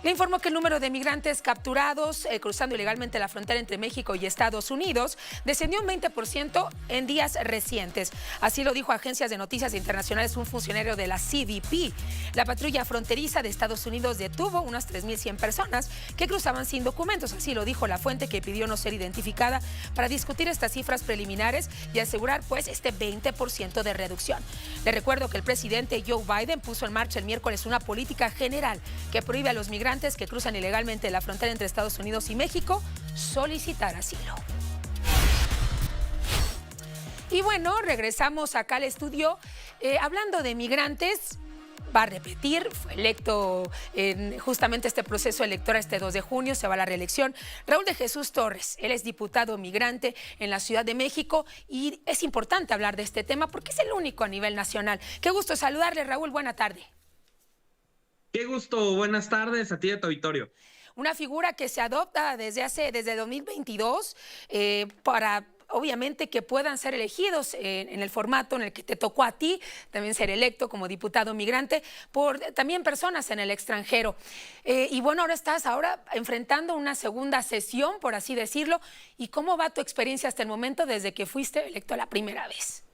Le informó que el número de migrantes capturados cruzando ilegalmente la frontera entre México y Estados Unidos descendió un 20% en días recientes. Así lo dijo a agencias de noticias internacionales un funcionario de la CBP. La patrulla fronteriza de Estados Unidos detuvo unas 3.100 personas que cruzaban sin documentos. Así lo dijo la fuente, que pidió no ser identificada para discutir estas cifras preliminares y asegurar pues este 20% de reducción. Le recuerdo que el presidente Joe Biden puso en marcha el miércoles una política general que prohíbe a los migrantes que cruzan ilegalmente la frontera entre Estados Unidos y México solicitar asilo. Y bueno, regresamos acá al estudio hablando de migrantes. Va a repetir, fue electo en justamente este proceso electoral este 2 de junio, se va a la reelección. Raúl de Jesús Torres, él es diputado migrante en la Ciudad de México y es importante hablar de este tema porque es el único a nivel nacional. Qué gusto saludarle, Raúl, buena tarde. Qué gusto, buenas tardes a ti y a tu auditorio. Una figura que se adopta desde 2022 para obviamente que puedan ser elegidos en el formato en el que te tocó a ti, también ser electo como diputado migrante, por también personas en el extranjero. Y bueno, ahora estás enfrentando una segunda sesión, por así decirlo. ¿Y cómo va tu experiencia hasta el momento desde que fuiste electo la primera vez?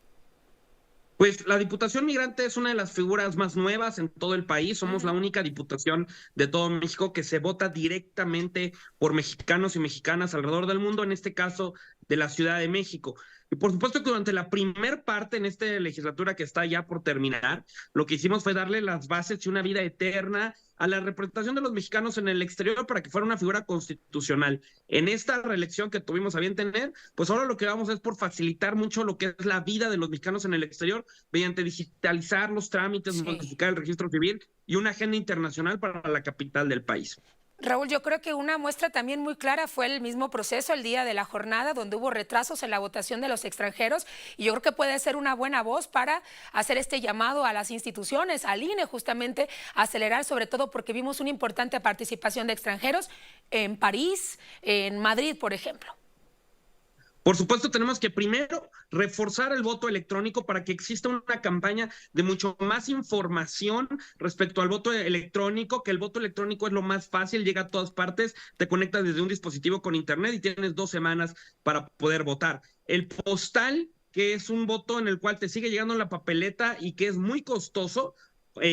Pues la Diputación Migrante es una de las figuras más nuevas en todo el país. Somos la única diputación de todo México que se vota directamente por mexicanos y mexicanas alrededor del mundo, en este caso de la Ciudad de México. Y por supuesto que durante la primer parte en esta legislatura que está ya por terminar, lo que hicimos fue darle las bases y una vida eterna a la representación de los mexicanos en el exterior para que fuera una figura constitucional. En esta reelección que tuvimos a bien tener, pues ahora lo que vamos es por facilitar mucho lo que es la vida de los mexicanos en el exterior mediante digitalizar los trámites, modificar el registro civil y una agenda internacional para la capital del país. Raúl, yo creo que una muestra también muy clara fue el mismo proceso el día de la jornada, donde hubo retrasos en la votación de los extranjeros, y yo creo que puede ser una buena voz para hacer este llamado a las instituciones, al INE, justamente a acelerar, sobre todo porque vimos una importante participación de extranjeros en París, en Madrid, por ejemplo. Por supuesto, tenemos que primero reforzar el voto electrónico para que exista una campaña de mucho más información respecto al voto electrónico, que el voto electrónico es lo más fácil, llega a todas partes, te conectas desde un dispositivo con internet y tienes 2 semanas para poder votar. El postal, que es un voto en el cual te sigue llegando la papeleta y que es muy costoso,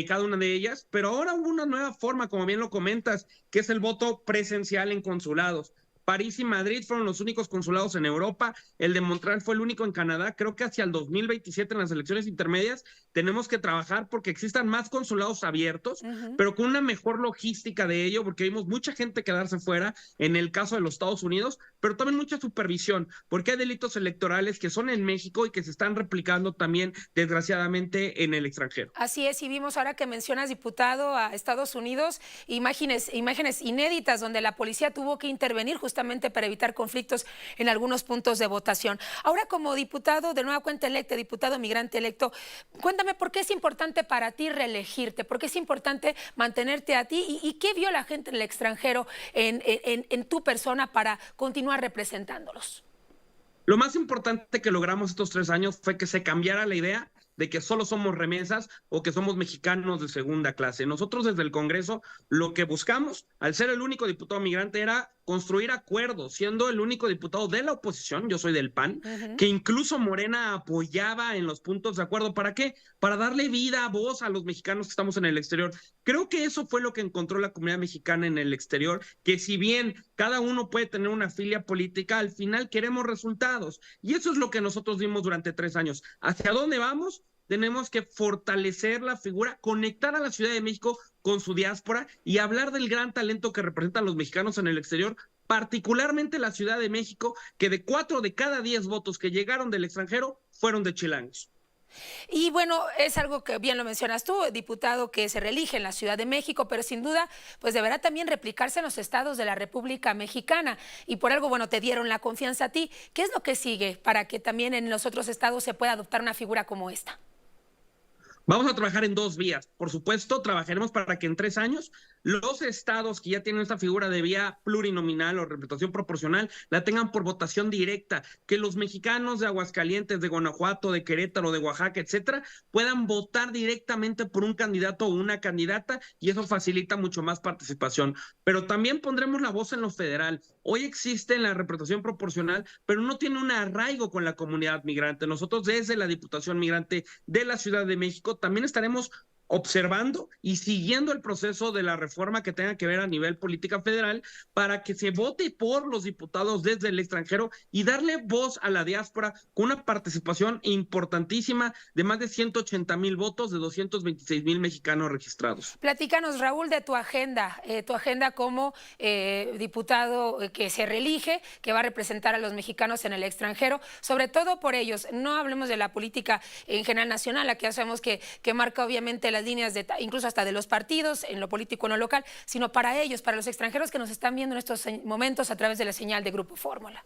cada una de ellas, pero ahora hubo una nueva forma, como bien lo comentas, que es el voto presencial en consulados. París y Madrid fueron los únicos consulados en Europa, el de Montreal fue el único en Canadá. Creo que hacia el 2027 en las elecciones intermedias tenemos que trabajar porque existan más consulados abiertos, pero con una mejor logística de ello, porque vimos mucha gente quedarse fuera en el caso de los Estados Unidos, pero también mucha supervisión, porque hay delitos electorales que son en México y que se están replicando también, desgraciadamente, en el extranjero. Así es, y vimos ahora que mencionas, diputado, a Estados Unidos, imágenes inéditas donde la policía tuvo que intervenir justamente para evitar conflictos en algunos puntos de votación. Ahora, como diputado de nueva cuenta electa, diputado migrante electo, cuéntame por qué es importante para ti reelegirte, por qué es importante mantenerte a ti y qué vio la gente en el extranjero en tu persona para continuar representándolos. Lo más importante que logramos estos 3 años fue que se cambiara la idea de que solo somos remesas o que somos mexicanos de segunda clase. Nosotros desde el Congreso lo que buscamos, al ser el único diputado migrante, era construir acuerdos, siendo el único diputado de la oposición, yo soy del PAN, que incluso Morena apoyaba en los puntos de acuerdo. ¿Para qué? Para darle vida, voz a los mexicanos que estamos en el exterior. Creo que eso fue lo que encontró la comunidad mexicana en el exterior, que si bien cada uno puede tener una filia política, al final queremos resultados. Y eso es lo que nosotros vimos durante 3 años. ¿Hacia dónde vamos? Tenemos que fortalecer la figura, conectar a la Ciudad de México con su diáspora y hablar del gran talento que representan los mexicanos en el exterior, particularmente la Ciudad de México, que de 4 de cada 10 votos que llegaron del extranjero fueron de chilangos. Y bueno, es algo que bien lo mencionas tú, diputado que se reelige en la Ciudad de México, pero sin duda pues deberá también replicarse en los estados de la República Mexicana y por algo, bueno, te dieron la confianza a ti. ¿Qué es lo que sigue para que también en los otros estados se pueda adoptar una figura como esta? Vamos a trabajar en 2 vías. Por supuesto, trabajaremos para que en 3 años los estados que ya tienen esta figura de vía plurinominal o representación proporcional la tengan por votación directa, que los mexicanos de Aguascalientes, de Guanajuato, de Querétaro, de Oaxaca, etcétera, puedan votar directamente por un candidato o una candidata, y eso facilita mucho más participación. Pero también pondremos la voz en lo federal. Hoy existe la representación proporcional, pero no tiene un arraigo con la comunidad migrante. Nosotros desde la Diputación Migrante de la Ciudad de México también estaremos observando y siguiendo el proceso de la reforma que tenga que ver a nivel política federal para que se vote por los diputados desde el extranjero y darle voz a la diáspora con una participación importantísima de más de 180,000 votos de 226,000 mexicanos registrados. Platícanos, Raúl, de tu agenda como diputado que se reelige, que va a representar a los mexicanos en el extranjero, sobre todo por ellos. No hablemos de la política en general nacional, la que ya sabemos que marca obviamente las líneas incluso hasta de los partidos, en lo político, en lo local, sino para ellos, para los extranjeros que nos están viendo en estos momentos a través de la señal de Grupo Fórmula.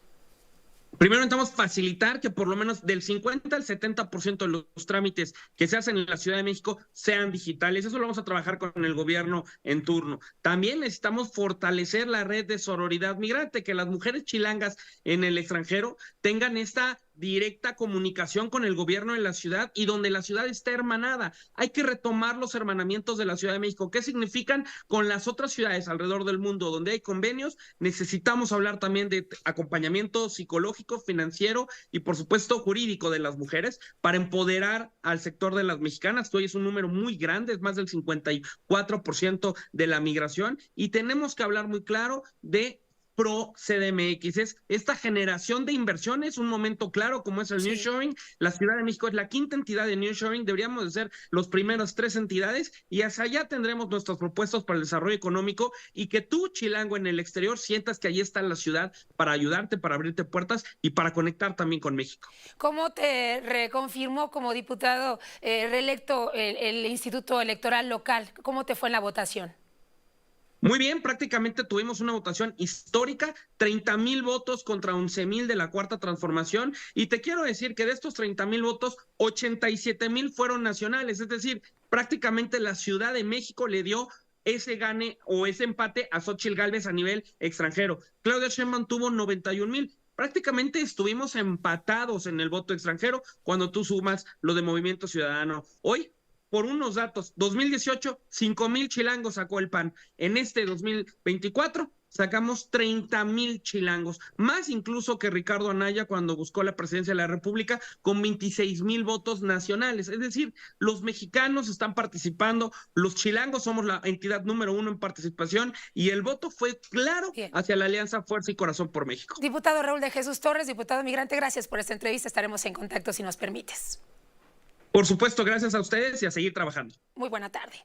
Primero intentamos facilitar que por lo menos del 50 al 70% de los trámites que se hacen en la Ciudad de México sean digitales. Eso lo vamos a trabajar con el gobierno en turno. También necesitamos fortalecer la red de sororidad migrante, que las mujeres chilangas en el extranjero tengan esta directa comunicación con el gobierno de la ciudad y donde la ciudad está hermanada. Hay que retomar los hermanamientos de la Ciudad de México. ¿Qué significan con las otras ciudades alrededor del mundo donde hay convenios? Necesitamos hablar también de acompañamiento psicológico, financiero y por supuesto jurídico de las mujeres para empoderar al sector de las mexicanas, que hoy es un número muy grande, es más del 54% de la migración, y tenemos que hablar muy claro de pro CDMX, es esta generación de inversiones, un momento claro como es el nearshoring. La Ciudad de México es la quinta entidad de nearshoring, deberíamos de ser los primeros 3 entidades y hacia allá tendremos nuestros propuestos para el desarrollo económico y que tú, chilango en el exterior, sientas que allí está la ciudad para ayudarte, para abrirte puertas y para conectar también con México. ¿Cómo te reconfirmó como diputado reelecto el Instituto Electoral Local? ¿Cómo te fue en la votación? Muy bien, prácticamente tuvimos una votación histórica, 30,000 votos contra 11,000 de la Cuarta Transformación, y te quiero decir que de estos 30,000 votos, 87,000 fueron nacionales, es decir, prácticamente la Ciudad de México le dio ese gane o ese empate a Xóchitl Gálvez a nivel extranjero. Claudia Sheinbaum tuvo 91,000. Prácticamente estuvimos empatados en el voto extranjero cuando tú sumas lo de Movimiento Ciudadano. Hoy, por unos datos, 2018, 5,000 chilangos sacó el PAN. En este 2024, sacamos 30,000 chilangos, más incluso que Ricardo Anaya cuando buscó la presidencia de la República con 26,000 votos nacionales. Es decir, los mexicanos están participando, los chilangos somos la entidad número 1 en participación y el voto fue claro hacia la Alianza Fuerza y Corazón por México. Diputado Raúl de Jesús Torres, diputado migrante, gracias por esta entrevista. Estaremos en contacto si nos permites. Por supuesto, gracias a ustedes y a seguir trabajando. Muy buena tarde.